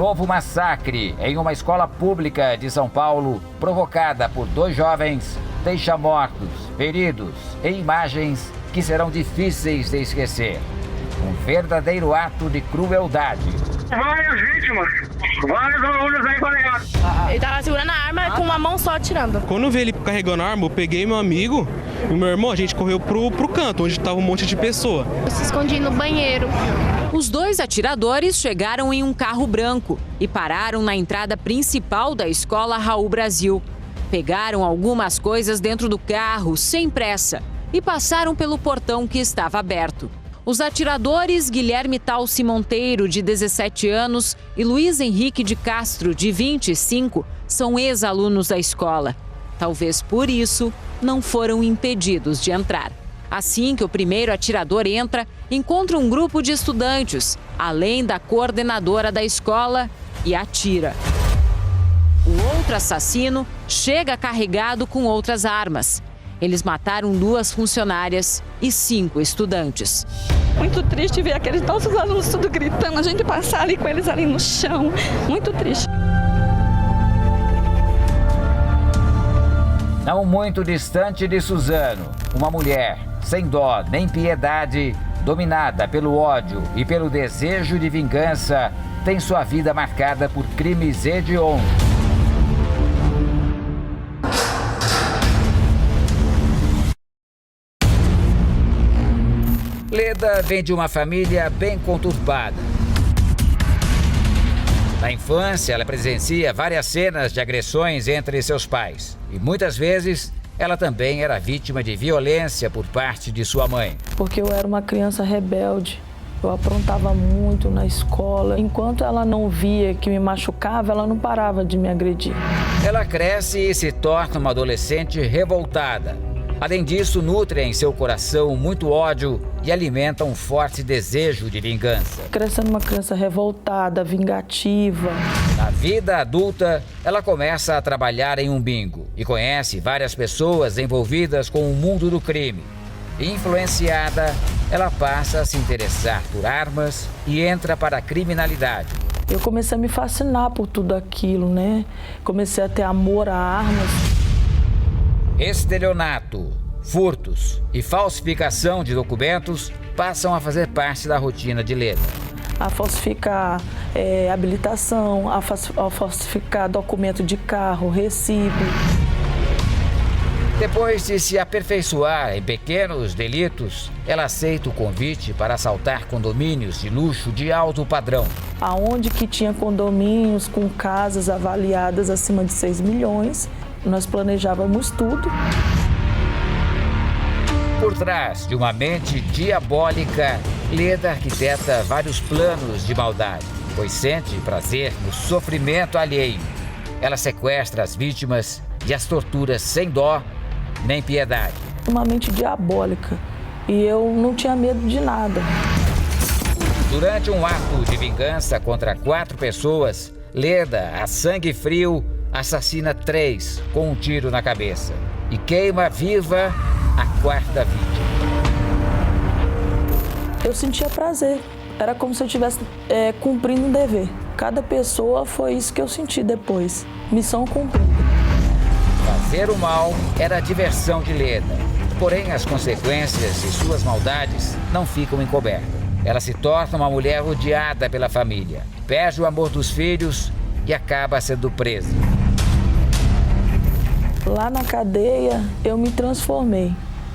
novo massacre em uma escola pública de São Paulo, provocada por 2 jovens, deixa mortos, feridos e imagens que serão difíceis de esquecer. Um verdadeiro ato de crueldade. Várias vítimas, vários alunos aí baleados. Ele tava segurando a arma com uma mão só atirando. Quando eu vi ele carregando a arma, eu peguei meu amigo e meu irmão, a gente correu pro canto, onde estava um monte de pessoa. Eu se escondi no banheiro. Os 2 atiradores chegaram em um carro branco e pararam na entrada principal da escola Raul Brasil. Pegaram algumas coisas dentro do carro, sem pressa, e passaram pelo portão que estava aberto. Os atiradores Guilherme Talci Monteiro, de 17 anos, e Luiz Henrique de Castro, de 25, são ex-alunos da escola. Talvez por isso, não foram impedidos de entrar. Assim que o primeiro atirador entra, encontra um grupo de estudantes, além da coordenadora da escola, e atira. O outro assassino chega carregado com outras armas. Eles mataram 2 funcionárias e 5 estudantes. Muito triste ver aqueles nossos alunos tudo gritando, a gente passar ali com eles ali no chão. Muito triste. Não muito distante de Suzano, uma mulher sem dó nem piedade, dominada pelo ódio e pelo desejo de vingança, tem sua vida marcada por crimes hediondos. Leda vem de uma família bem conturbada. Na infância, ela presencia várias cenas de agressões entre seus pais. E muitas vezes, ela também era vítima de violência por parte de sua mãe. Porque eu era uma criança rebelde. Eu aprontava muito na escola. Enquanto ela não via que me machucava, ela não parava de me agredir. Ela cresce e se torna uma adolescente revoltada. Além disso, nutre em seu coração muito ódio e alimenta um forte desejo de vingança. Crescendo uma criança revoltada, vingativa. Na vida adulta, ela começa a trabalhar em um bingo e conhece várias pessoas envolvidas com o mundo do crime. Influenciada, ela passa a se interessar por armas e entra para a criminalidade. Eu comecei a me fascinar por tudo aquilo, né? Comecei a ter amor a armas. Estelionato, furtos e falsificação de documentos passam a fazer parte da rotina de Leda. A falsificar habilitação, a falsificar documento de carro, recibo. Depois de se aperfeiçoar em pequenos delitos, ela aceita o convite para assaltar condomínios de luxo de alto padrão. Aonde que tinha condomínios com casas avaliadas acima de 6 milhões, nós planejávamos tudo. Por trás de uma mente diabólica, Leda arquiteta vários planos de maldade, pois sente prazer no sofrimento alheio. Ela sequestra as vítimas e as tortura sem dó nem piedade. Uma mente diabólica e eu não tinha medo de nada. Durante um ato de vingança contra 4 pessoas, Leda, a sangue frio, assassina 3 com um tiro na cabeça e queima viva a 4ª vítima. Eu sentia prazer, era como se eu estivesse cumprindo um dever. Cada pessoa foi isso que eu senti depois, missão cumprida. Fazer o mal era a diversão de Leda, porém as consequências de suas maldades não ficam encobertas. Ela se torna uma mulher odiada pela família, perde o amor dos filhos e acaba sendo presa. Lá na cadeia eu me transformei.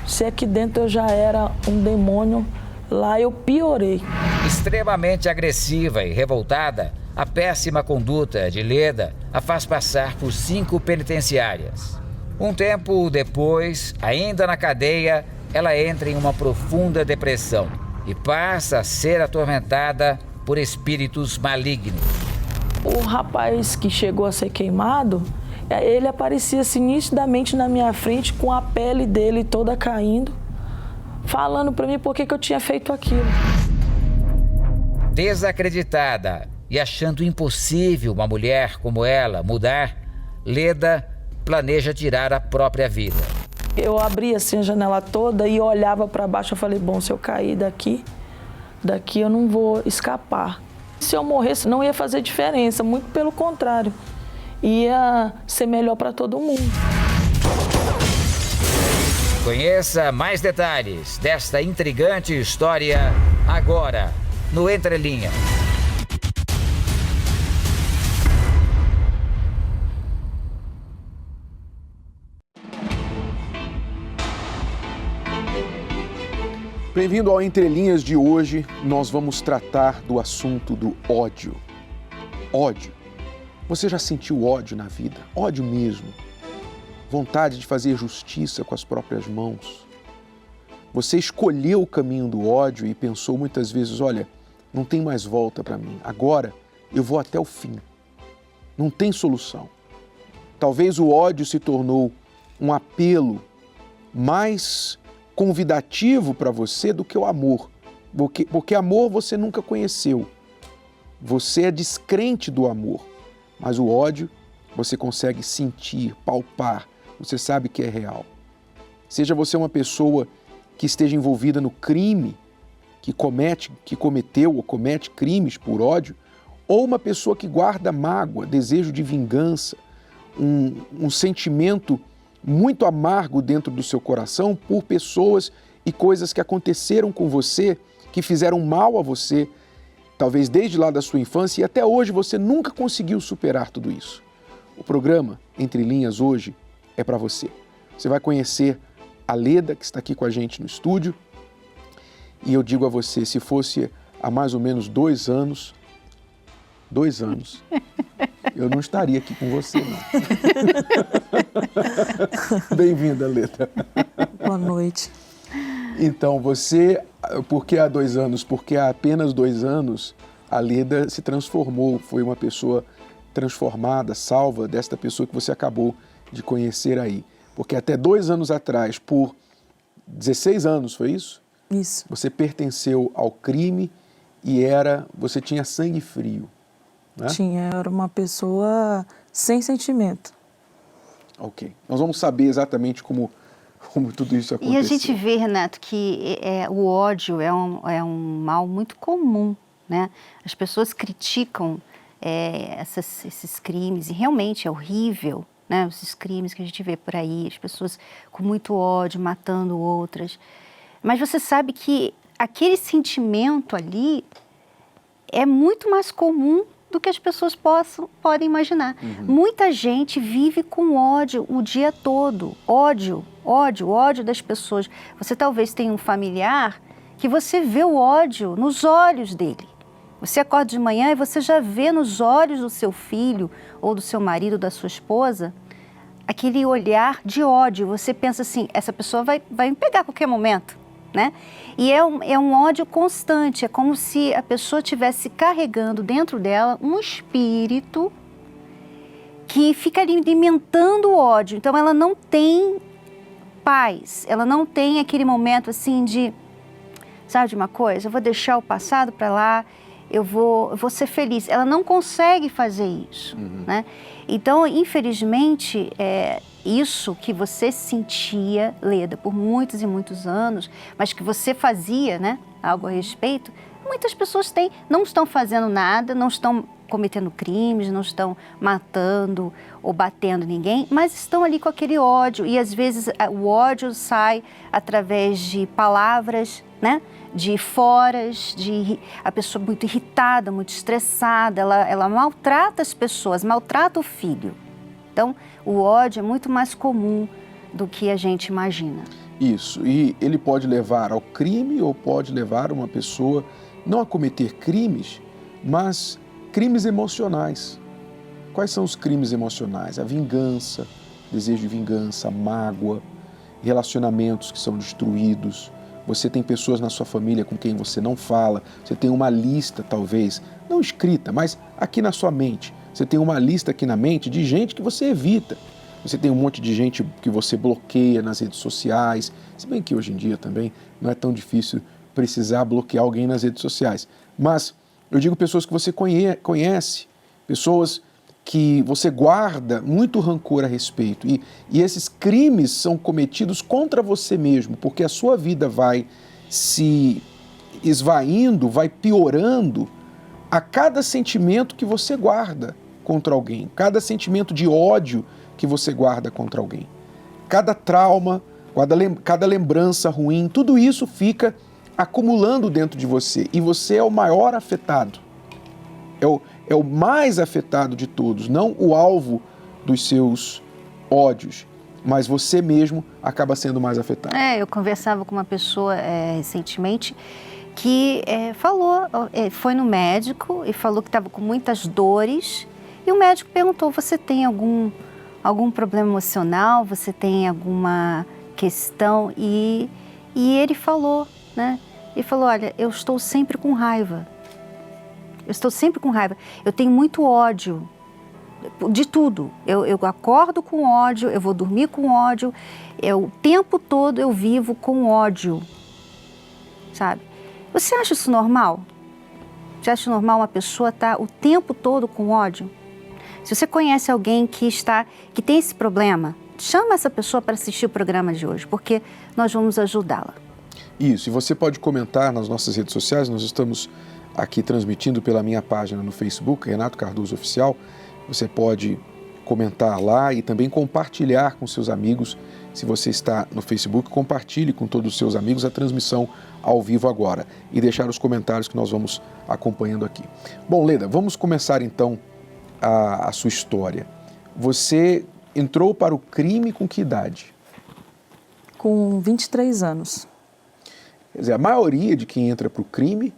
Se aqui dentro eu já era um demônio, lá eu piorei. Extremamente agressiva e revoltada, a péssima conduta de Leda a faz passar por 5 penitenciárias. Um tempo depois, ainda na cadeia, ela entra em uma profunda depressão e passa a ser atormentada por espíritos malignos. O rapaz que chegou a ser queimado, ele aparecia assim, nitidamente na minha frente, com a pele dele toda caindo, falando para mim por que eu tinha feito aquilo. Desacreditada e achando impossível uma mulher como ela mudar, Leda planeja tirar a própria vida. Eu abria assim a janela toda e olhava para baixo. Eu falei, bom, se eu cair daqui eu não vou escapar. se eu morresse não ia fazer diferença, muito pelo contrário. Ia ser melhor para todo mundo. Conheça mais detalhes desta intrigante história agora no Entre Linhas. Bem-vindo ao Entre Linhas de hoje. Nós vamos tratar do assunto do ódio. Ódio. Você já sentiu ódio na vida? Ódio mesmo. Vontade de fazer justiça com as próprias mãos. Você escolheu o caminho do ódio e pensou muitas vezes, olha, não tem mais volta para mim. Agora eu vou até o fim. Não tem solução. Talvez o ódio se tornou um apelo mais convidativo para você do que o amor. Porque amor você nunca conheceu. Você é descrente do amor. Mas o ódio você consegue sentir, palpar. Você sabe que é real. Seja você uma pessoa que esteja envolvida no crime, que cometeu ou comete crimes por ódio, ou uma pessoa que guarda mágoa, desejo de vingança, um sentimento muito amargo dentro do seu coração por pessoas e coisas que aconteceram com você, que fizeram mal a você, talvez desde lá da sua infância, e até hoje você nunca conseguiu superar tudo isso. O programa Entre Linhas hoje é para você. Você vai conhecer a Leda, que está aqui com a gente no estúdio, e eu digo a você, se fosse há mais ou menos 2 anos, eu não estaria aqui com você, não. Bem-vinda, Leda. Boa noite. Então, você, por que há 2 anos? Porque há apenas 2 anos a Leda se transformou, foi uma pessoa transformada, salva desta pessoa que você acabou de conhecer aí. Porque até 2 anos atrás, por 16 anos, foi isso? Isso. Você pertenceu ao crime e você tinha sangue frio. Né? Era uma pessoa sem sentimento. Ok. Nós vamos saber exatamente como tudo isso aconteceu. E a gente vê, Renato, que o ódio é um mal muito comum, né? As pessoas criticam esses crimes e realmente é horrível, né? Esses crimes que a gente vê por aí, as pessoas com muito ódio, matando outras. Mas você sabe que aquele sentimento ali é muito mais comum do que as pessoas podem imaginar. Uhum. Muita gente vive com ódio o dia todo. Ódio das pessoas. Você talvez tenha um familiar que você vê o ódio nos olhos dele. Você acorda de manhã e você já vê nos olhos do seu filho, ou do seu marido, da sua esposa, aquele olhar de ódio. Você pensa assim, essa pessoa vai me pegar a qualquer momento, né? E é um ódio constante, é como se a pessoa estivesse carregando dentro dela um espírito que fica alimentando o ódio. Então ela não tem paz, ela não tem aquele momento assim de, sabe de uma coisa, eu vou deixar o passado para lá, eu vou ser feliz. Ela não consegue fazer isso, né? Então, infelizmente, isso que você sentia, Leda, por muitos e muitos anos, mas que você fazia, né, algo a respeito, muitas pessoas não estão fazendo nada, não estão cometendo crimes, não estão matando ou batendo ninguém, mas estão ali com aquele ódio. E, às vezes, o ódio sai através de palavras, né? De foras, a pessoa muito irritada, muito estressada, ela maltrata as pessoas, maltrata o filho. Então, o ódio é muito mais comum do que a gente imagina. Isso, e ele pode levar ao crime ou pode levar uma pessoa não a cometer crimes, mas crimes emocionais. Quais são os crimes emocionais? A vingança, desejo de vingança, mágoa, relacionamentos que são destruídos. Você tem pessoas na sua família com quem você não fala, você tem uma lista, talvez, não escrita, mas aqui na sua mente. Você tem uma lista aqui na mente de gente que você evita. Você tem um monte de gente que você bloqueia nas redes sociais, se bem que hoje em dia também não é tão difícil precisar bloquear alguém nas redes sociais. Mas eu digo pessoas que você conhece, pessoas que você guarda muito rancor a respeito. E esses crimes são cometidos contra você mesmo, porque a sua vida vai se esvaindo, vai piorando, a cada sentimento que você guarda contra alguém, cada sentimento de ódio que você guarda contra alguém. Cada trauma, cada lembrança ruim, tudo isso fica acumulando dentro de você e você é o maior afetado. É o mais afetado de todos, não o alvo dos seus ódios, mas você mesmo acaba sendo mais afetado. Eu conversava com uma pessoa recentemente que foi no médico e falou que estava com muitas dores e o médico perguntou, você tem algum problema emocional, você tem alguma questão? E ele falou, né? Ele falou, olha, eu estou sempre com raiva. Eu estou sempre com raiva. Eu tenho muito ódio de tudo. Eu acordo com ódio, eu vou dormir com ódio. O tempo todo eu vivo com ódio, sabe? Você acha isso normal? Você acha normal uma pessoa estar o tempo todo com ódio? Se você conhece alguém que tem esse problema, chama essa pessoa para assistir o programa de hoje, porque nós vamos ajudá-la. Isso, e você pode comentar nas nossas redes sociais, nós estamos aqui transmitindo pela minha página no Facebook, Renato Cardoso Oficial. Você pode comentar lá e também compartilhar com seus amigos. Se você está no Facebook, compartilhe com todos os seus amigos a transmissão ao vivo agora e deixar os comentários que nós vamos acompanhando aqui. Bom, Leda, vamos começar então a sua história. Você entrou para o crime com que idade? Com 23 anos. Quer dizer, a maioria de quem entra para o crime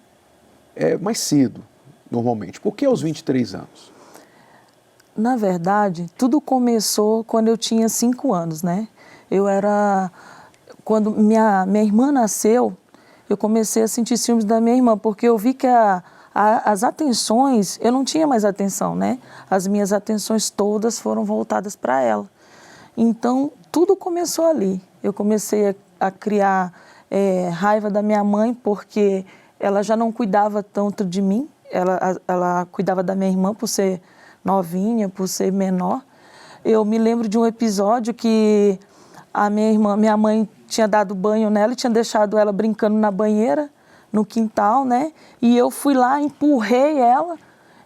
é mais cedo, normalmente. Por que aos 23 anos? Na verdade, tudo começou quando eu tinha 5 anos, né? Quando minha irmã nasceu, eu comecei a sentir ciúmes da minha irmã, porque eu vi que as atenções, eu não tinha mais atenção, né? As minhas atenções todas foram voltadas para ela. Então, tudo começou ali. Eu comecei a criar raiva da minha mãe, porque ela já não cuidava tanto de mim. Ela cuidava da minha irmã por ser novinha, por ser menor. Eu me lembro de um episódio que minha mãe tinha dado banho nela e tinha deixado ela brincando na banheira, no quintal, né? E eu fui lá, empurrei ela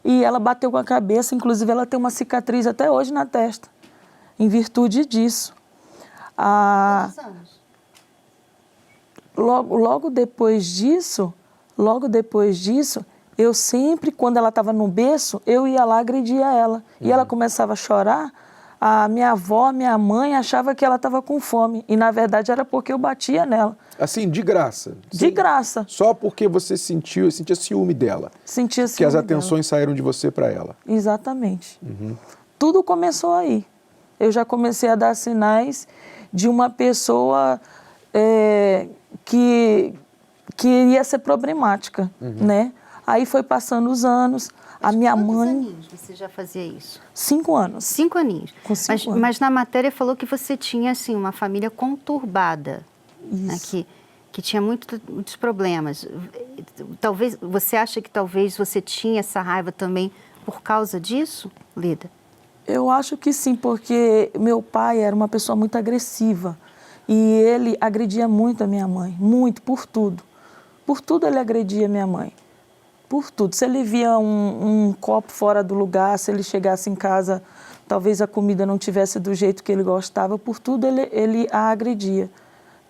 e ela bateu com a cabeça. Inclusive, ela tem uma cicatriz até hoje na testa, em virtude disso. Quantos anos? Logo depois disso, eu sempre, quando ela estava no berço, eu ia lá agredia ela. E ela começava a chorar, a minha avó, minha mãe, achava que ela estava com fome. E, na verdade, era porque eu batia nela. Assim, de graça? De graça. Só porque você sentia ciúme dela? Sentia ciúme que as atenções saíram de você para ela? Exatamente. Tudo começou aí. Eu já comecei a dar sinais de uma pessoa que iria ser problemática, né? Aí foi passando os anos, a minha mãe... Quantos aninhos você já fazia isso? 5 anos. 5 aninhos. Com 5 anos. Mas na matéria falou que você tinha, assim, uma família conturbada. Isso. Né? Que tinha muitos problemas. Talvez, você acha que talvez você tinha essa raiva também por causa disso, Leda? Eu acho que sim, porque meu pai era uma pessoa muito agressiva. E ele agredia muito a minha mãe, muito, por tudo. Por tudo ele agredia a minha mãe. Por tudo. Se ele via um copo fora do lugar, se ele chegasse em casa, talvez a comida não tivesse do jeito que ele gostava, por tudo ele a agredia.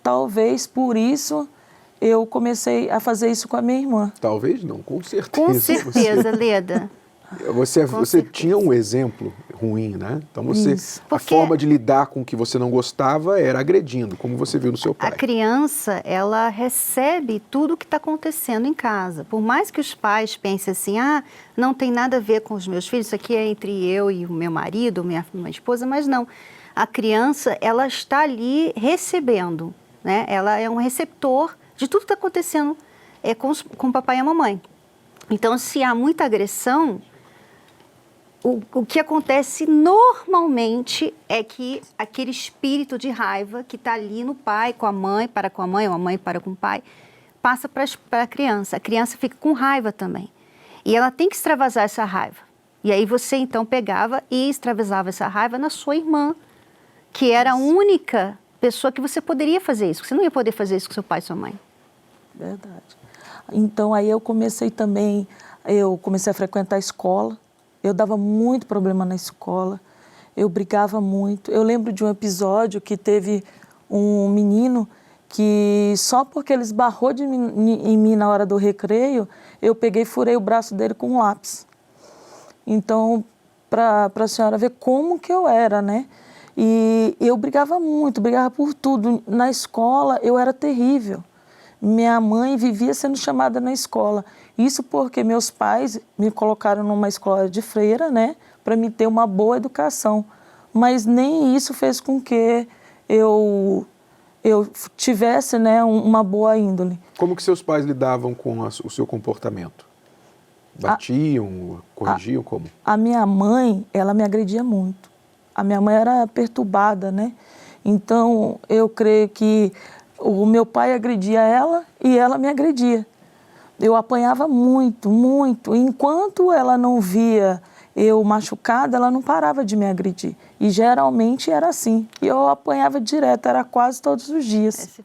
Talvez por isso eu comecei a fazer isso com a minha irmã. Talvez não, com certeza. Com certeza, Leda. Você tinha um exemplo ruim, né? Então a forma de lidar com o que você não gostava era agredindo, como você viu no seu pai. A criança, ela recebe tudo o que está acontecendo em casa. Por mais que os pais pensem assim, não tem nada a ver com os meus filhos, isso aqui é entre eu e o meu marido, minha esposa, mas não. A criança, ela está ali recebendo, né? Ela é um receptor de tudo que está acontecendo com o papai e a mamãe. Então, se há muita agressão, o que acontece normalmente é que aquele espírito de raiva que está ali no pai, com a mãe, para com a mãe, ou a mãe para com o pai, passa para a criança. A criança fica com raiva também. E ela tem que extravasar essa raiva. E aí você, então, pegava e extravasava essa raiva na sua irmã, que era a única pessoa que você poderia fazer isso. Você não ia poder fazer isso com seu pai e sua mãe. Verdade. Então, aí eu comecei também eu comecei a frequentar a escola. Eu dava muito problema na escola, eu brigava muito. Eu lembro de um episódio que teve um menino que só porque ele esbarrou em mim na hora do recreio, eu peguei e furei o braço dele com um lápis. Então, para a senhora ver como que eu era, né? E eu brigava muito, brigava por tudo. Na escola, eu era terrível. Minha mãe vivia sendo chamada na escola. Isso porque meus pais me colocaram numa escola de freira, né? Para me ter uma boa educação. Mas nem isso fez com que eu tivesse, né, uma boa índole. Como que seus pais lidavam com o seu comportamento? Batiam, corrigiam, como? A minha mãe, ela me agredia muito. A minha mãe era perturbada, né? Então, eu creio que o meu pai agredia ela e ela me agredia. Eu apanhava muito, muito. Enquanto ela não via eu machucada, ela não parava de me agredir. E geralmente era assim. E eu apanhava direto, era quase todos os dias.